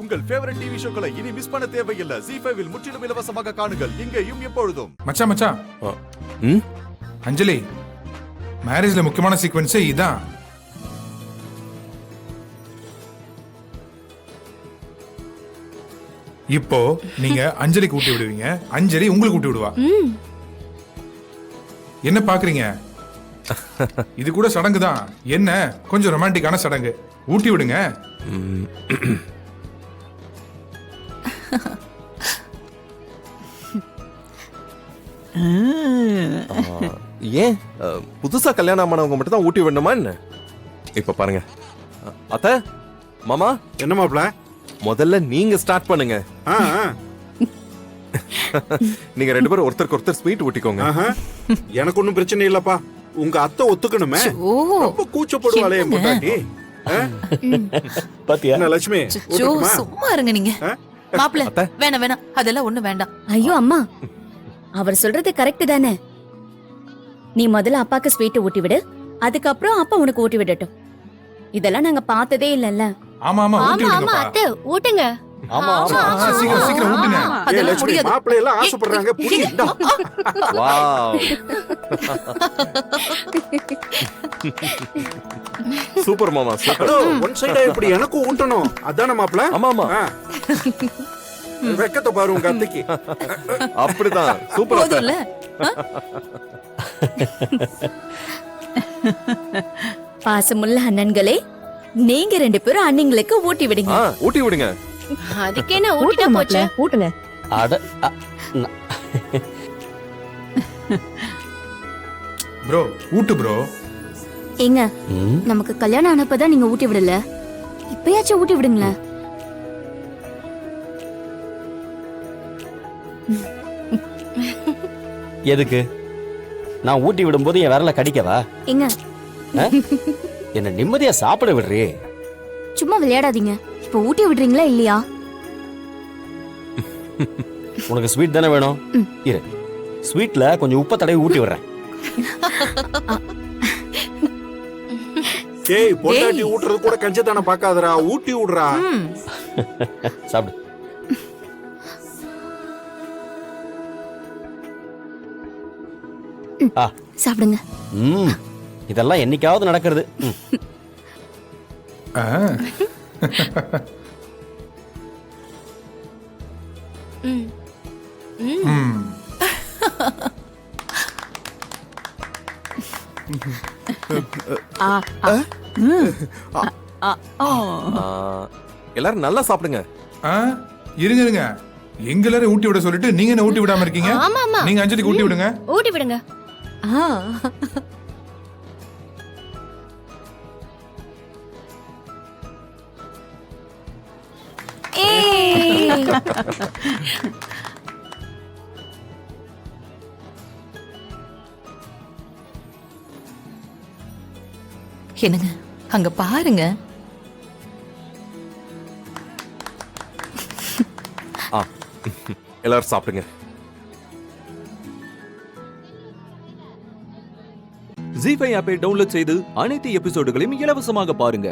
உங்கள் favourite TV ஷோக்களை இனி miss பண்ண தேவையில்லை. ZEE5 இல் முற்றிலும் இலவசமாக காணுங்கள், இங்கேயும் எப்பொழுதும். மச்சான் அஞ்சலி, மேரேஜ்ல முக்கியமான சீக்வென்ஸே இதான். இப்போ நீங்க அஞ்சலிக்கு ஊட்டி விடுவீங்க, அஞ்சலி உங்களுக்கு ஊட்டி விடுவா. என்ன பாக்குறீங்க? இது கூட சடங்கு தான். என்ன கொஞ்சம் ரொமான்டிக்கான சடங்கு. ஊட்டி விடுங்க. ஏன் புதுசா கல்யாணம் ஆனவங்க மட்டும் தான் ஊட்டி விடணுமா என்ன? இப்ப பாருங்க அத்தை, மாமா. என்ன மாப்ள? முதல்ல நீங்க ஸ்டார்ட் பண்ணுங்க. நீங்க ரெண்டு பேரும் ஒருத்தருக்கு ஒருத்தர் ஸ்வீட் ஊட்டிக்கோங்க. எனக்கு ஒண்ணும் பிரச்சனை இல்லப்பா. உங்க அத்தை ஒத்துக்கணுமே. ரொம்ப கூச்சப்படுவாளே முட்டாட்டி. பாத்தியா என்ன லட்சுமி? சும்மா இருங்க நீங்க. மாப்ள வேணாம் வேணாம், அதெல்லாம் ஒண்ணு வேண்டாம். ஐயோ அம்மா, அவர் சொல்றது கரெக்ட் தானே. நீ முதல்ல அப்பாக்கு ஸ்வீட் ஊட்டி விடு, அதுக்கப்புறம் அப்பா உனக்கு ஊட்டி விடட்டும். இதெல்லாம் நாங்க பார்த்ததே இல்லல்ல. ஆமா ஆமா ஊட்டி விடுங்கப்பா. அத்தை ஊட்டுங்க. ஆமா ஆமா சீக்கிரம் சீக்கிரம் ஊட்டுங்க. அதெல்லாம் முடியாது. மாப்பிள்ளை எல்லாம் ஆசைப்படுறாங்க. புடிடா. வாவ், சூப்பர் மாமா, சூப்பர். ஹலோ, ஒன் சைடா இப்படி எனக்கும் ஊட்டணும். அதானே மாப்ள? ஆமா ஆமா, வெக்கத்தை பாரு உங்க அத்தைக்கு. அப்படிதான். சூப்பர் அத்தை. போதும்ல. பாசமுள்ள அண்ணன்களே, நீங்க ரெண்டு பேரும் அண்ணிங்களுக்கு ஊட்டி விடுங்க. ஊட்டி விடுங்க. அதுக்கு என்ன ஊட்டிட்டா போச்சு. ஊட்டுங்க. அட ப்ரோ ஊட்டு ப்ரோ. ஏங்க, நமக்கு கல்யாணம் ஆனப்பதான் நீங்க ஊட்டி விடல, இப்பயாச்சும் ஊட்டி விடுங்களேன். எதுக்கு? நான் ஊட்டி விடும்போது என் விரல கடிக்கவா? ஏங்க, என்ன நிம்மதியா சாப்பிட விடுறே. சும்மா விளையாடாதீங்க. இப்ப ஊட்டி விடுறீங்களா இல்லையா? உனக்கு ஸ்வீட் தானே வேணும்? இரு, ஸ்வீட்ல கொஞ்சம் உப்பை தடவி ஊட்டி விடுறேன். ஏய், பொண்டாட்டி ஊட்டுறது கூட கஞ்சத்தான பாக்காதடா. ஊட்டி விடுறா. சாப்பிடு. சாப்பிடுங்க. இதெல்லாம் என்னைக்காவது நடக்கிறது. எல்லாரும் நல்லா சாப்பிடுங்க. இருங்க இருங்க, எங்க எல்லாரும் ஊட்டி விட சொல்லிட்டு நீங்க என்ன ஊட்டி விடாம இருக்கீங்க? நீங்க அஞ்சலிக்கு ஊட்டி விடுங்க. ஊட்டி விடுங்க. என்னங்க அங்க பாருங்க. எல்லாரும் சாப்பிடுங்க. ZEE5 ஆப்பை டவுன்லோட் செய்து அனைத்து எபிசோடுகளையும் இலவசமாக பாருங்க.